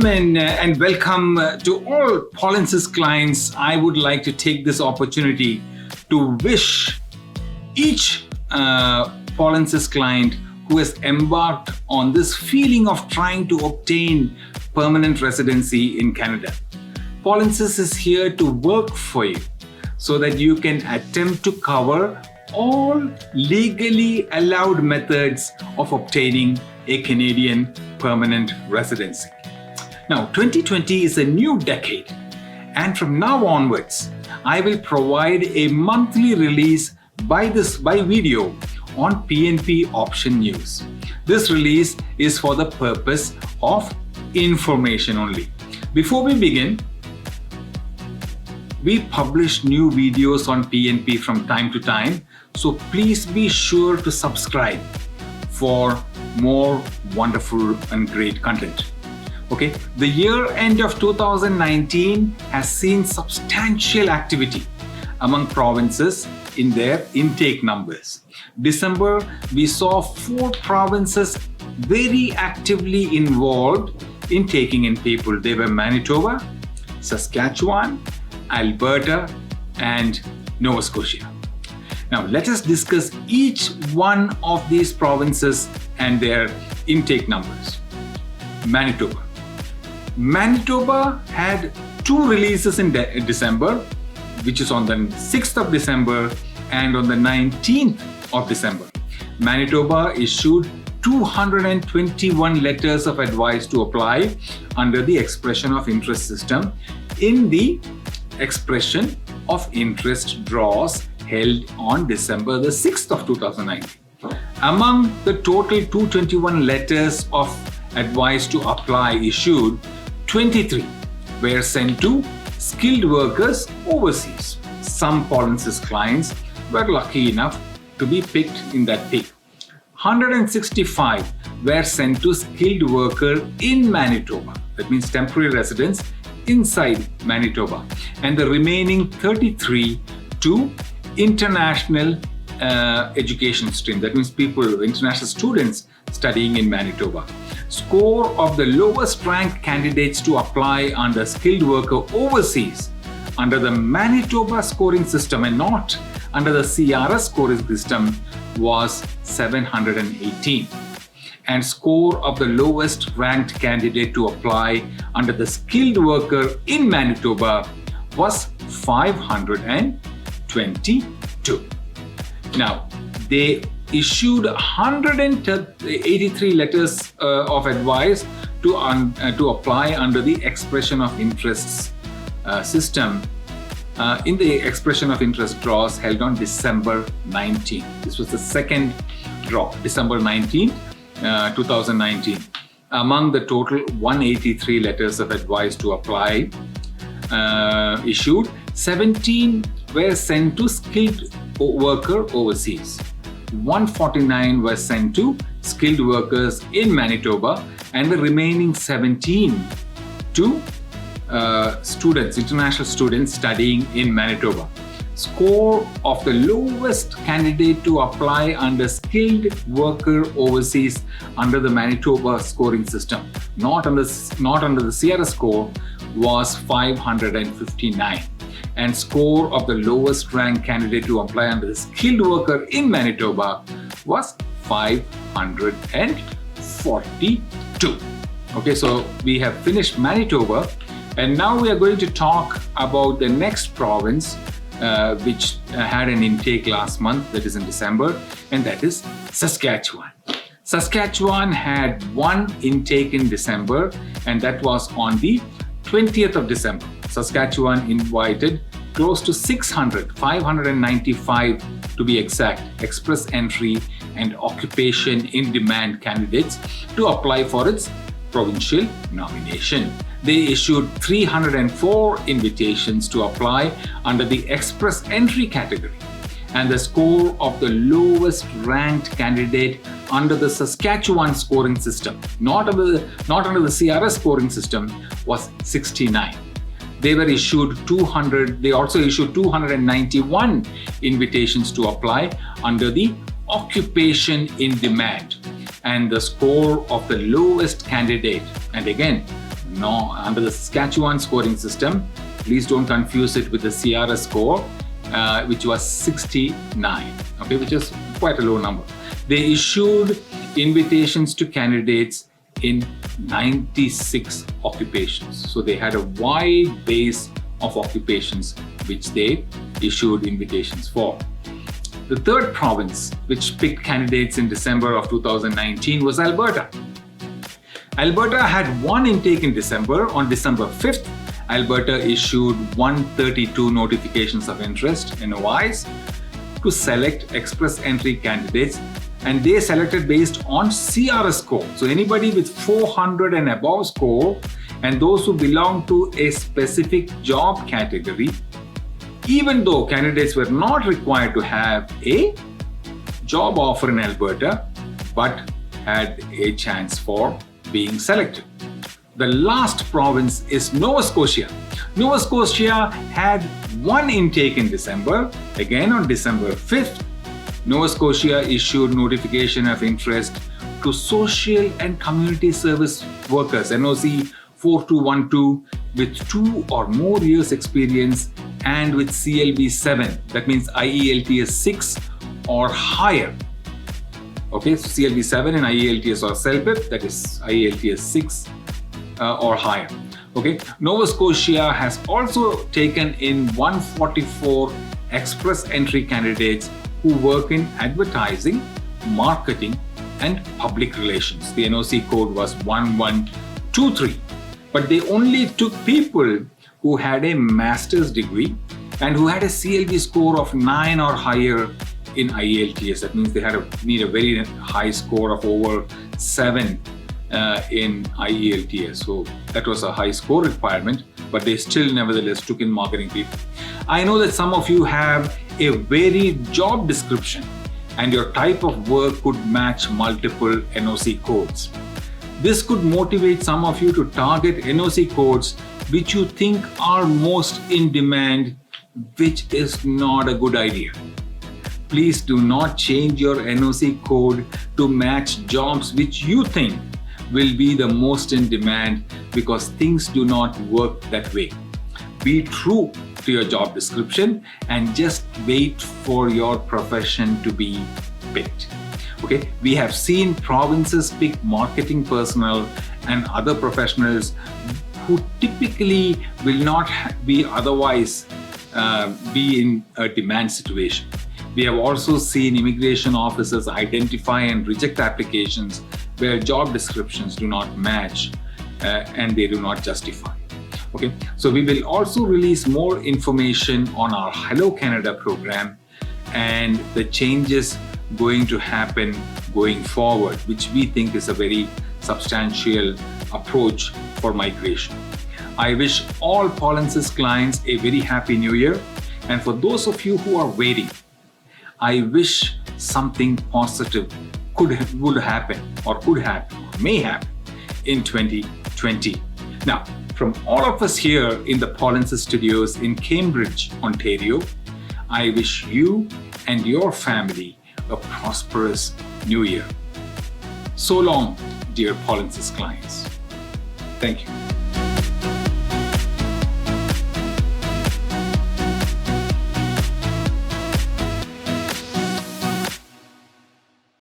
gentlemen, and welcome to all Paulin's clients. I would like to take this opportunity to wish each Paulin's client who has embarked on this feeling of trying to obtain permanent residency in Canada. Paulin's is here to work for you so that you can attempt to cover all legally allowed methods of obtaining a Canadian permanent residency. Now, 2020 is a new decade, and from now onwards, I will provide a monthly release by video on PNP option news. This release is for the purpose of information only. Before we begin, we publish new videos on PNP from time to time, so please be sure to subscribe for more wonderful and great content. Okay, the year end of 2019 has seen substantial activity among provinces in their intake numbers. December, we saw 4 provinces very actively involved in taking in people. They were Manitoba, Saskatchewan, Alberta, and Nova Scotia. Now, let us discuss each one of these provinces and their intake numbers. Manitoba. Manitoba had 2 releases in December, which is on the 6th of December and on the 19th of December. Manitoba issued 221 letters of advice to apply under the expression of interest system in the expression of interest draws held on December the 6th of 2019. Among the total 221 letters of advice to apply issued, 23 were sent to skilled workers overseas. Some Paulin's clients were lucky enough to be picked in that pick. 165 were sent to skilled worker in Manitoba. That means temporary residents inside Manitoba. And the remaining 33 to international education stream. That means people, international students studying in Manitoba. Score of the lowest ranked candidates to apply under skilled worker overseas under the Manitoba scoring system and not under the CRS scoring system was 718. And score of the lowest ranked candidate to apply under the skilled worker in Manitoba was 522. Now, they issued 183 letters of advice to apply under the expression of interests system in the expression of interest draws held on December 19. This was the second draw, December 19, 2019. Among the total 183 letters of advice to apply issued, 17 were sent to skilled worker overseas. 149 were sent to skilled workers in Manitoba, and the remaining 17 to students, international students studying in Manitoba. Score of the lowest candidate to apply under skilled worker overseas under the Manitoba scoring system, not under the CRS score, was 559. And score of the lowest ranked candidate to apply under the skilled worker in Manitoba was 542. Okay, so we have finished Manitoba, and now we are going to talk about the next province which had an intake last month, that is in December, and that is Saskatchewan. Saskatchewan had 1 intake in December, and that was on the 20th of December. Saskatchewan invited close to 595 to be exact, express entry and occupation in demand candidates to apply for its provincial nomination. They issued 304 invitations to apply under the express entry category, and the score of the lowest ranked candidate under the Saskatchewan scoring system, not under the CRS scoring system, was 69. They also issued 291 invitations to apply under the occupation in demand, and the score of the lowest candidate, and again, under the Saskatchewan scoring system. Please don't confuse it with the CRS score, which was 69, okay, which is quite a low number. They issued invitations to candidates in 96 occupations. So they had a wide base of occupations which they issued invitations for. The third province which picked candidates in December of 2019 was Alberta. Alberta had one intake in December. On December 5th, Alberta issued 132 notifications of interest, NOIs, to select express entry candidates, and they selected based on CRS score. So anybody with 400 and above score, and those who belong to a specific job category, even though candidates were not required to have a job offer in Alberta, but had a chance for being selected. The last province is Nova Scotia. Nova Scotia had one intake in December. Again, on December 5th, Nova Scotia issued notification of interest to social and community service workers, NOC 4212, with 2 or more years experience and with CLB 7, that means IELTS 6 or higher. Okay, so CLB 7 and IELTS or CELBIP, that is IELTS 6 or higher. Okay, Nova Scotia has also taken in 144 express entry candidates who work in advertising, marketing, and public relations. The NOC code was 1123. But they only took people who had a master's degree and who had a CLB score of 9 or higher in IELTS. That means they need a very high score of over 7 in IELTS. So that was a high score requirement, but they still nevertheless took in marketing people. I know that some of you have a varied job description and your type of work could match multiple NOC codes. This could motivate some of you to target NOC codes which you think are most in demand, which is not a good idea. Please do not change your NOC code to match jobs which you think will be the most in demand, because things do not work that way. Be true to your job description and just wait for your profession to be picked. Okay, we have seen provinces pick marketing personnel and other professionals who typically will not be otherwise be in a demand situation. We have also seen immigration officers identify and reject applications where job descriptions do not match and they do not justify. Okay, so we will also release more information on our Hello Canada program and the changes going to happen going forward, which we think is a very substantial approach for migration. I wish all Polinsys clients a very happy new year, and for those of you who are waiting, I wish something positive would happen or may happen in 2020. Now, from all of us here in the Polinsys studios in Cambridge, Ontario, I wish you and your family a prosperous new year. So long, dear Polinsys clients. Thank you.